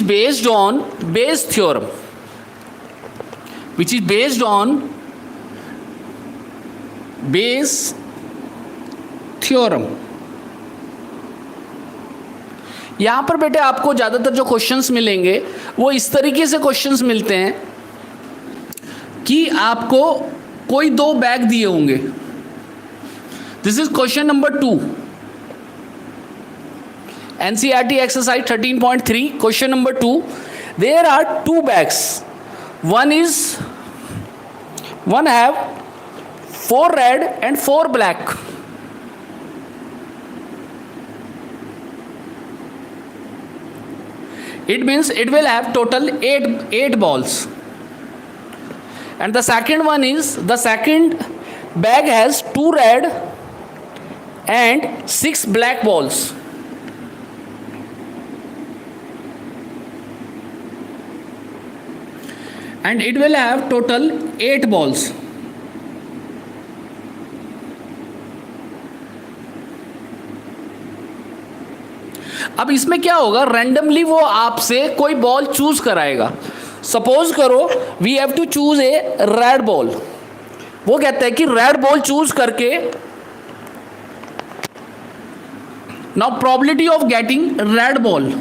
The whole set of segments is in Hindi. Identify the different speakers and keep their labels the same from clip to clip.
Speaker 1: based on Bayes theorem, which is based on Bayes theorem. यहां पर बेटे आपको ज्यादातर जो क्वेश्चंस मिलेंगे वो इस तरीके से क्वेश्चंस मिलते हैं कि आपको कोई दो बैग दिए होंगे. This is question number 2, NCERT exercise 13.3, question number 2. There are two bags. One have 4 red and 4 black. It means it will have total 8 balls. And the second one is, the second bag has 2 red and 6 black balls. And it will have total 8 balls. अब इसमें क्या होगा, रैंडमली वो आपसे कोई बॉल चूज कराएगा. सपोज करो we have to choose a red ball. वो कहता है कि रेड बॉल चूज करके, now probability of getting red ball,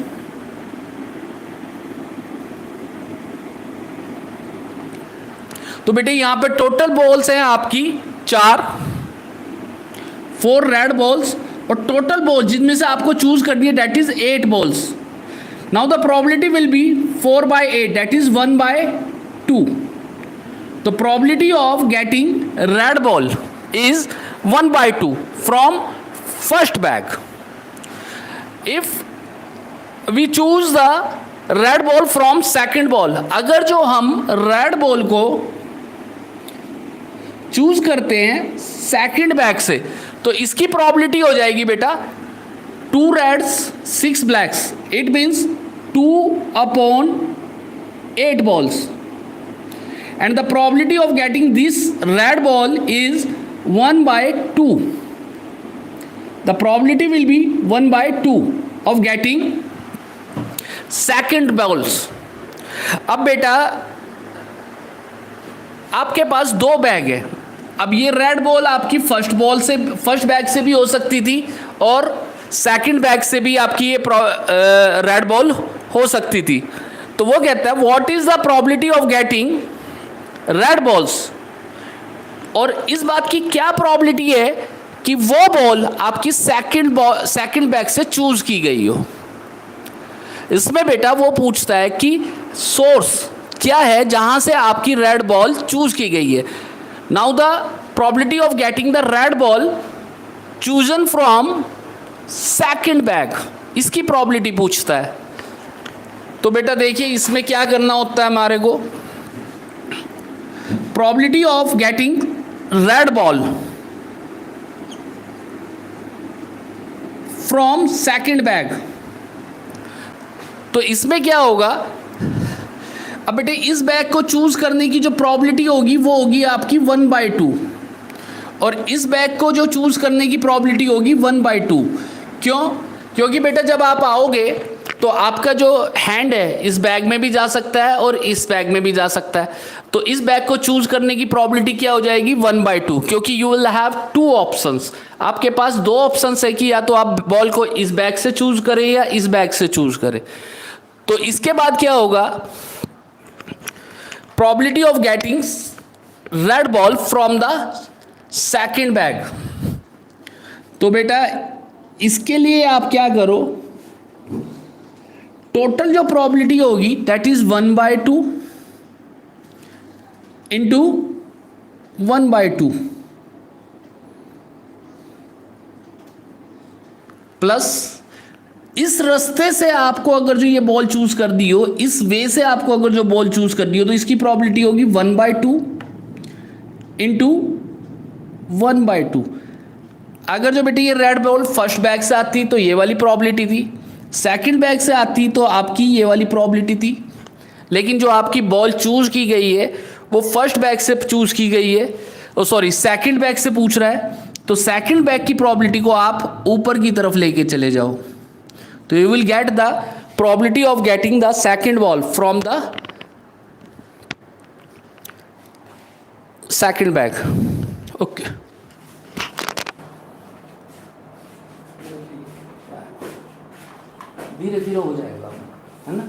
Speaker 1: तो बेटे यहां पे टोटल बॉल्स हैं आपकी 4, 4 रेड बॉल्स, और टोटल बॉल्स जिनमें से आपको चूज करनी है that is 8 balls. Now the probability will be 4/8, that is 1/2. The probability of getting red ball is 1/2 from first bag. If we choose the red ball from second ball, अगर जो हम रेड बॉल को चूज करते हैं सेकंड बैग से, तो इसकी प्रोबेबिलिटी हो जाएगी बेटा 2 reds 6 blacks. It means 2/8 balls. And the probability of getting this red ball is 1/2. The probability will be 1/2 of getting second balls. अब बेटा आपके पास 2 बैग है. अब ये रेड बॉल आपकी फर्स्ट बैग से भी हो सकती थी और सेकंड बैग से भी आपकी ये रेड बॉल हो सकती थी. तो वो कहता है what is the probability of getting red balls, और इस बात की क्या प्रोबेबिलिटी है कि वो बॉल आपकी सेकंड बैग से चूज की गई हो. इसमें बेटा वो पूछता है कि सोर्स क्या है जहां से आपकी रेड बॉल चूज की गई है. Now the probability of getting the red ball chosen from second bag, इसकी प्रोबेबिलिटी पूछता है. तो बेटा देखिए इसमें क्या करना होता है हमारे को. Probability of getting red ball from second bag, तो इसमें क्या होगा, अब बेटे इस बैग को चूज करने की जो प्रोबेबिलिटी होगी वो होगी आपकी 1/2, और इस बैग को जो चूज करने की प्रोबेबिलिटी होगी 1/2. क्यों? क्योंकि बेटा जब आप आओगे तो आपका जो हैंड है इस बैग में भी जा सकता है और इस बैग में भी जा सकता है. तो इस बैग को चूज करने की प्रोबेबिलिटी क्या हो जाएगी 1/2, क्योंकि यू विल हैव 2 ऑप्शंस. आपके पास 2 ऑप्शंस है कि या तो आप बॉल को इस बैग से चूज करें या इस बैग से चूज करें. तो इसके बाद क्या होगा, probability of getting red ball from the second bag. तो बेटा इसके लिए आप क्या करो, टोटल जो प्रोबेबिलिटी होगी दैट इज 1/2 इंटू 1/2 प्लस इस रास्ते से आपको अगर जो ये बॉल चूज कर दी हो, इस वे से आपको अगर जो बॉल चूज कर दी हो, तो इसकी प्रोबेबिलिटी होगी 1/2 इंटू 1/2. अगर जो बेटी ये रेड बॉल फर्स्ट बैग से आती तो ये वाली प्रोबेबिलिटी थी, सेकंड बैग से आती तो आपकी ये वाली प्रोबेबिलिटी थी. लेकिन जो आपकी बॉल चूज की गई है वो फर्स्ट बैग से चूज की गई है, सॉरी सेकंड बैग से पूछ रहा है, तो सेकंड बैग की प्रोबेबिलिटी को आप ऊपर की तरफ लेके चले जाओ, तो you will get the probability of getting the second ball from the second bag. Okay. धीरे धीरे हो जाएगा, है ना.